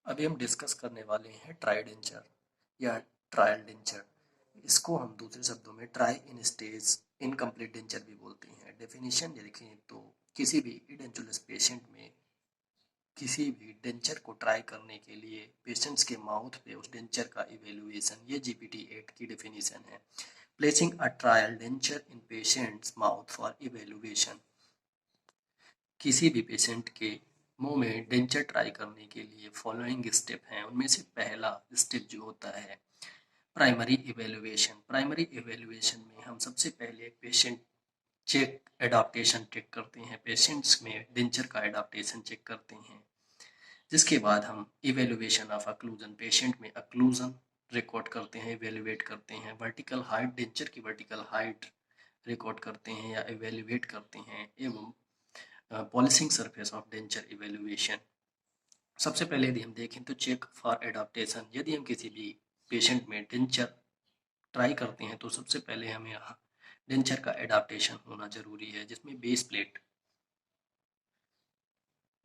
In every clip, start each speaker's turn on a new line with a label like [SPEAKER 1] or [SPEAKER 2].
[SPEAKER 1] अभी हम डिस्कस करने वाले हैं ट्राई डेंचर या ट्रायल डेंचर। इसको हम दूसरे शब्दों में try in stage incomplete denture भी बोलते हैं। डेफिनेशन देखें तो किसी भी इडेंचुलस पेशेंट में किसी भी डेंचर को ट्राई करने के लिए पेशेंट्स के माउथ पे उस डेंचर का इवेल्युएशन, ये जीपीटी 8 की डेफिनेशन है। Placing a trial denture in patients mouth for evaluation. किसी भी पेशेंट के मुंह में डेंचर ट्राई करने के लिए फॉलोइंग स्टेप हैं। उनमें से पहला स्टेप जो होता है प्राइमरी इवेल्युएशन। प्राइमरी इवेल्युएशन में हम सबसे पहले पेशेंट चेक एडाप्टेशन चेक करते हैं, पेशेंट्स में डेंचर का एडाप्टेशन चेक करते हैं। जिसके बाद हम इवेल्युएशन ऑफ अक्लूजन, पेशेंट में अक्लूजन रिकॉर्ड करते हैं, इवेल्युएट करते हैं। वर्टिकल हाइट, डेंचर की वर्टिकल हाइट रिकॉर्ड करते हैं या इवेल्युएट करते हैं। एवं polishing surface of denture evaluation. सबसे पहले यदि हम देखें तो चेक फॉर एडाप्टेशन। यदि हम किसी भी पेशेंट में डेंचर ट्राई करते हैं तो सबसे पहले हमें डेंचर का एडाप्टेशन होना जरूरी है, जिसमें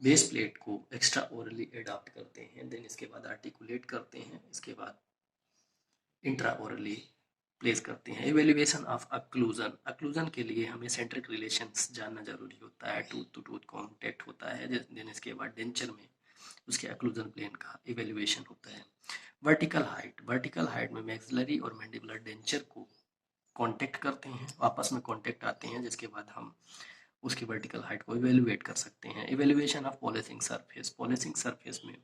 [SPEAKER 1] बेस प्लेट को एक्स्ट्रा ओरली एडाप्ट करते हैं, देन इसके बाद आर्टिकुलेट करते हैं, इसके बाद इंट्रा ओरली प्लेस करते हैं। Evaluation of occlusion. अक्लूजन के लिए हमें सेंट्रिक रिलेशंस जानना जरूरी होता है, टूथ टू टूथ कॉन्टेक्ट होता है। देन इसके बाद डेंचर में उसके अक्लूजन प्लेन का इवेल्युएशन होता है। वर्टिकल हाइट, वर्टिकल हाइट में मैक्सिलरी और मैंडिबुलर डेंचर को कांटेक्ट करते हैं, आपस में कांटेक्ट आते हैं, जिसके बाद हम उसकी वर्टिकल हाइट को इवेल्युएट कर सकते हैं। Evaluation of polishing surface. Polishing surface में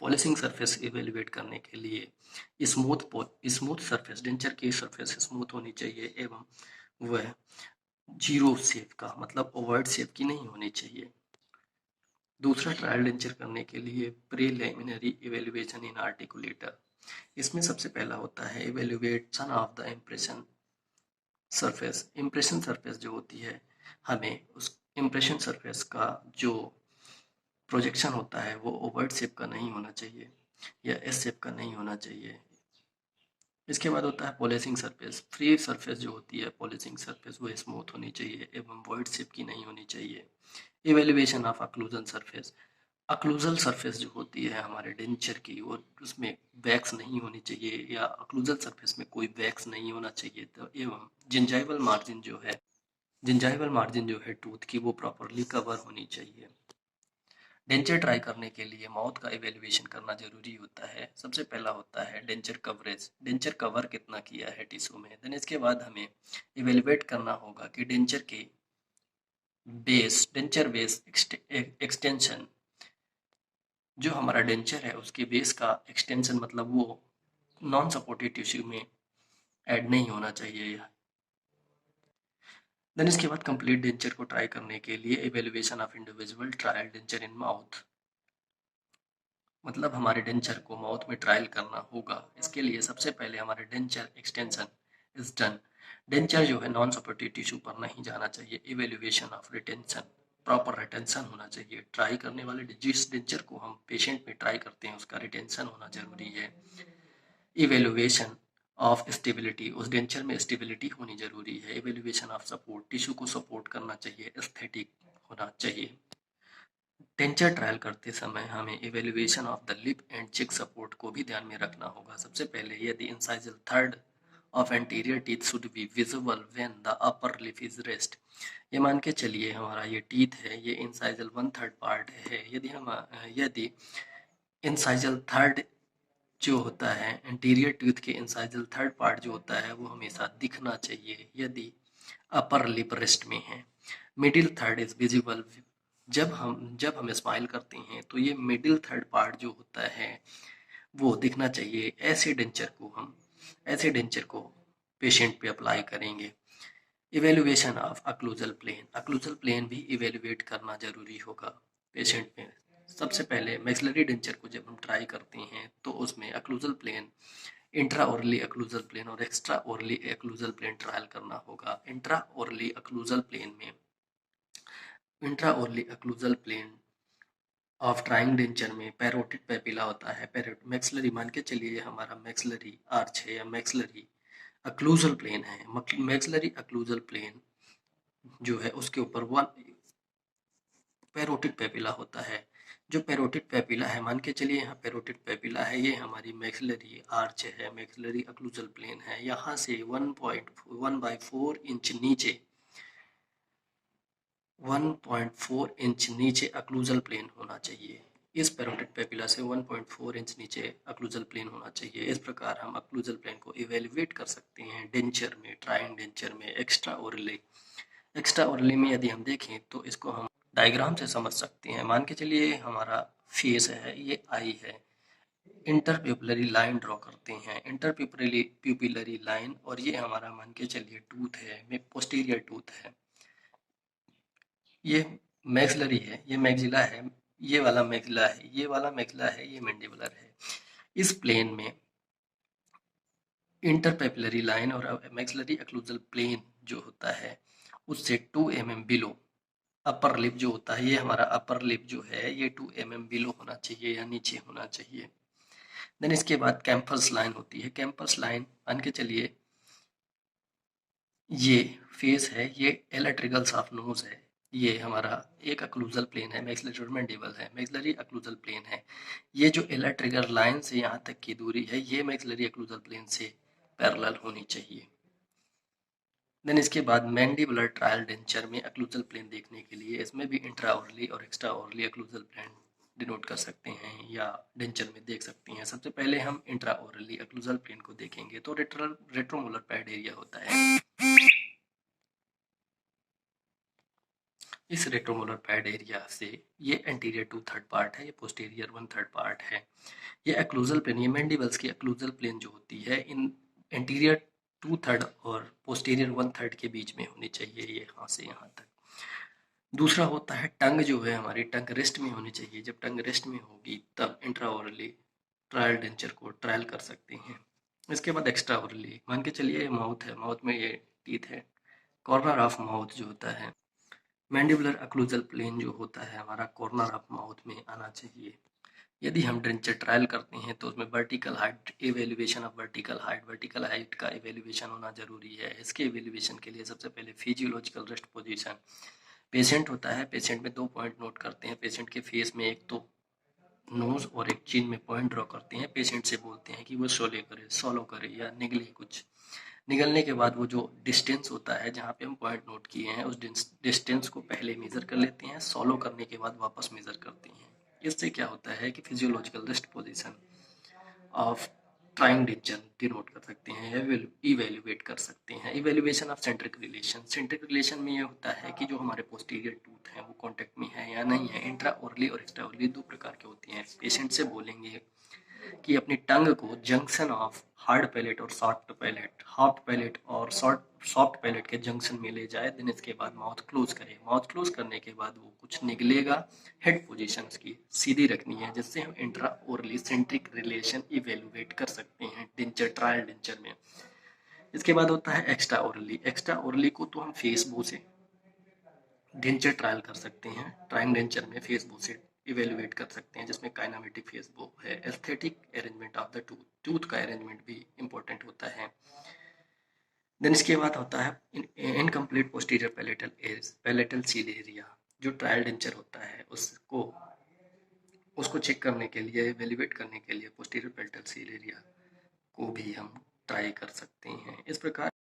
[SPEAKER 1] पॉलिशिंग सरफेस इवेल्युएट करने के लिए स्मूथ सरफेस, डेंचर की सरफेस स्मूथ होनी चाहिए एवं वह जीरो शेप का, मतलब ओवर्ड शेप की नहीं होनी चाहिए। दूसरा ट्रायल डेंचर करने के लिए प्रीलिमिनरी इवेल्युएशन इन आर्टिकुलेटर। इसमें सबसे पहला होता है evaluation of the impression surface. Impression surface जो होती है, हमें उस इम्प्रेशन सरफेस का जो प्रोजेक्शन होता है वो ओवर्ड शेप का नहीं होना चाहिए या एस शेप का नहीं होना चाहिए। इसके बाद होता है पॉलिशिंग सरफेस। फ्री सरफेस जो होती है पॉलिशिंग सरफेस, वो स्मूथ होनी चाहिए एवं वॉइड शेप की नहीं होनी चाहिए। Evaluation of occlusion surface. Occlusal surface जो होती है हमारे डेंचर की, और उसमें वैक्स नहीं होनी चाहिए या अक्लूजल सरफेस में कोई वैक्स नहीं होना चाहिए। तो एवं जिंजाइवल मार्जिन जो है टूथ की, वो प्रॉपरली कवर होनी चाहिए। डेंचर ट्राई करने के लिए माउथ का इवेल्युएशन करना जरूरी होता है। सबसे पहला होता है डेंचर कवरेज, डेंचर कवर कितना किया है टिश्यू में। देन इसके बाद हमें इवेल्युएट करना होगा कि डेंचर बेस एक्सटेंशन, जो हमारा डेंचर है उसके बेस का एक्सटेंशन, मतलब वो नॉन सपोर्टेड टिश्यू में ऐड नहीं होना चाहिए। देन इसके बाद कंप्लीट डेंचर को ट्राई करने के लिए evaluation of individual trial denture in mouth, मतलब हमारे डेंचर को माउथ में ट्रायल करना होगा। इसके लिए सबसे पहले हमारे denture extension is done. Denture जो है नॉन सपोर्टिव टिश्यू पर नहीं जाना चाहिए। Evaluation of retention, proper retention होना चाहिए। ट्राई करने वाले जिस डेंचर को हम पेशेंट में ट्राई करते हैं उसका रिटेंशन होना जरूरी है। इवेल्युएशन ऑफ स्टेबिलिटी, उस डेंचर में स्टेबिलिटी होनी जरूरी है। इवेल्युएशन ऑफ सपोर्ट, टिश्यू को सपोर्ट करना चाहिए, एस्थेटिक होना चाहिए। डेंचर ट्रायल करते समय हमें evaluation of the lip and चिक सपोर्ट को भी ध्यान में रखना होगा। सबसे पहले यदि incisal third of anterior teeth should be visible when the upper lip is rest. ये मान के चलिए हमारा ये टीथ है, ये इंसाइजल 1/3 पार्ट है। यदि इंसाइजल थर्ड जो होता है, एंटीरियर टूथ के इंसाइजल थर्ड पार्ट जो होता है वो हमेशा दिखना चाहिए यदि अपर लिप रेस्ट में है। मिडिल थर्ड इज विजिबल, जब हम स्माइल करते हैं तो ये मिडिल थर्ड पार्ट जो होता है वो दिखना चाहिए। ऐसे डेंचर को पेशेंट पे अप्लाई करेंगे। Evaluation of occlusal plane, occlusal plane भी इवेल्युएट करना जरूरी होगा पेशेंट में। सबसे पहले मैक्सिलरी डेंचर को जब हम ट्राई करते हैं तो उसमें occlusal plane, intra orally occlusal plane और extra orally occlusal plane trial करना होगा। Intra orally occlusal plane of trying denture में पैरोटिड पेपिला होता है। मैक्सिलरी मान के चलिए हमारा मैक्सिलरी आर्च है या मैक्सिलरी अक्लूजल प्लेन है। मैक्सिलरी अक्लूजल प्लेन जो है उसके ऊपर वन पैरोटिड पेपिला होता है। जो पेरोटिड पेपिला है, मान के चलिए यहाँ पेरोटिड पेपिला है, ये हमारी मैक्सिलरी आर्च है, मैक्सिलरी अक्लूजल प्लेन है, यहाँ से 1.1/4 इंच नीचे 1.4 इंच नीचे अक्लूजल प्लेन होना चाहिए। इस पेरोटिड पेपिला से 1.4 इंच नीचे अक्लूजल प्लेन होना चाहिए। इस प्रकार हम अक्लूजल प्लेन को इवेल्युएट कर सकते हैं डेंचर में, ट्राइंग डेंचर में, एक्स्ट्रा ओरली। एक्स्ट्रा ओरली में यदि हम देखें तो इसको हम डायग्राम से समझ सकते हैं। मान के चलिए हमारा फेस है, ये आई है, इंटरप्यूपिलरी लाइन ड्रॉ करते हैं, इंटरप्यूपिलरी लाइन, और ये हमारा मान के चलिए टूथ है, में पोस्टीरियर टूथ है, ये मैक्सिलरी है, ये मैक्सिला है, ये वाला मैक्सिला है, ये वाला मैक्सिला है, ये मैंडिबुलर है। इस प्लेन में इंटरपेपिलरी लाइन और मैक्सिलरी अक्लूजल प्लेन जो होता है उससे 2 mm बिलो अपर लिप जो होता है, ये हमारा अपर लिप जो है ये 2 mm बिलो होना चाहिए या नीचे होना चाहिए। देन इसके बाद कैंपस लाइन होती है। कैंपस लाइन मान के चलिए ये फेस है, ये एलेट्रिगल्स ऑफ नोज है, ये हमारा एक अक्लूजल प्लेन है, मैक्सिलरी और मैंडिबल है, मैक्सिलरी अक्लूजल प्लेन है। ये जो एलेट्रिगल लाइन से यहाँ तक की दूरी है ये मैक्सिलरी अक्लूजल प्लेन से पैरेलल होनी चाहिए। देन इसके बाद मैंडिबुलर ट्रायल डेंचर में अक्लूजल प्लेन देखने के लिए इसमें भी इंट्राओरली और एक्स्ट्राओरली अक्लूजल प्लेन डिनोट कर सकते हैं या डेंचर में देख सकते हैं। सबसे पहले हम इंट्राओरली अक्लूजल प्लेन को देखेंगे तो रेट्रोमोलर पैड एरिया होता है। इस रेट्रोमोलर पैड एरिया से ये एंटीरियर 2/3 पार्ट है, ये पोस्टीरियर 1/3 पार्ट है। ये अक्लूजल प्लेन, ये मैंडिबल्स की अक्लूजल प्लेन जो होती है इन एंटीरियर 2/3 और पोस्टीरियर 1/3 के बीच में होनी चाहिए, ये यहाँ से यहाँ तक। दूसरा होता है टंग, जो है हमारी टंग रेस्ट में होनी चाहिए। जब टंग रेस्ट में होगी तब इंट्राओरली ट्रायल डेंचर को ट्रायल कर सकते हैं। इसके बाद एक्स्ट्रा ओरली, मान के चलिए ये माउथ है, माउथ में ये टीथ है, कॉर्नर ऑफ माउथ जो होता है, मैंडिबुलर अक्लूजल प्लेन जो होता है हमारा कॉर्नर ऑफ माउथ में आना चाहिए। यदि हम डेंचर ट्रायल करते हैं तो उसमें vertical height, evaluation of vertical height का एवेल्युएशन होना जरूरी है। इसके एवेल्युएशन के लिए सबसे पहले फिजियोलॉजिकल रेस्ट पोजीशन, पेशेंट होता है, पेशेंट में 2 पॉइंट नोट करते हैं। पेशेंट के फेस में एक तो नोज और एक चिन में पॉइंट ड्रॉ करते हैं। पेशेंट से बोलते हैं कि वो सोलो करे या निगले कुछ। निगलने के बाद वो जो डिस्टेंस होता है जहाँ पे हम पॉइंट नोट किए हैं उस डिस्टेंस को पहले मेजर कर लेते हैं, सॉलो करने के बाद वापस मेजर करते हैं। इससे क्या होता है कि physiological rest position of trying denture denote कर सकते हैं, इवेल्युएट कर सकते हैं। Evaluation of centric relation, centric relation में ये होता है कि जो हमारे पोस्टीरियर टूथ है वो कॉन्टेक्ट में है या नहीं है। इंट्रा ओरली और एक्स्ट्रा ओरली 2 प्रकार के होती हैं। पेशेंट से बोलेंगे कि अपनी टंग को जंक्शन ऑफ हार्ड पैलेट और सॉफ्ट पैलेट, हार्ड पैलेट और सॉफ्ट पैलेट के जंक्शन में ले जाए। देन इसके बाद माउथ क्लोज करे। माउथ क्लोज करने के बाद वो कुछ निकलेगा। हेड पोजीशन की सीधी रखनी है जिससे हम intra orally centric relation evaluate कर सकते हैं डेंचर, ट्रायल डेंचर में। इसके बाद होता है एक्स्ट्रा ओरली। एक्स्ट्रा ओरली को तो हम फेस बो से डेंचर ट्रायल कर सकते हैं, ट्राइंग डेंचर में फेस बो से इवेलुएट कर सकते हैं जिसमें काइनामेटिक फेस बो है। Aesthetic arrangement of the tooth, tooth का अरेंजमेंट भी इंपॉर्टेंट होता है। देन इसके बाद होता है incomplete posterior palatal edge, palatal seal area. जो ट्रायल डेंचर होता है उसको चेक करने के लिए, इवेलुएट करने के लिए पोस्टीरियर पैलेटल सील एरिया को भी हम ट्राई कर सकते हैं। इस प्रकार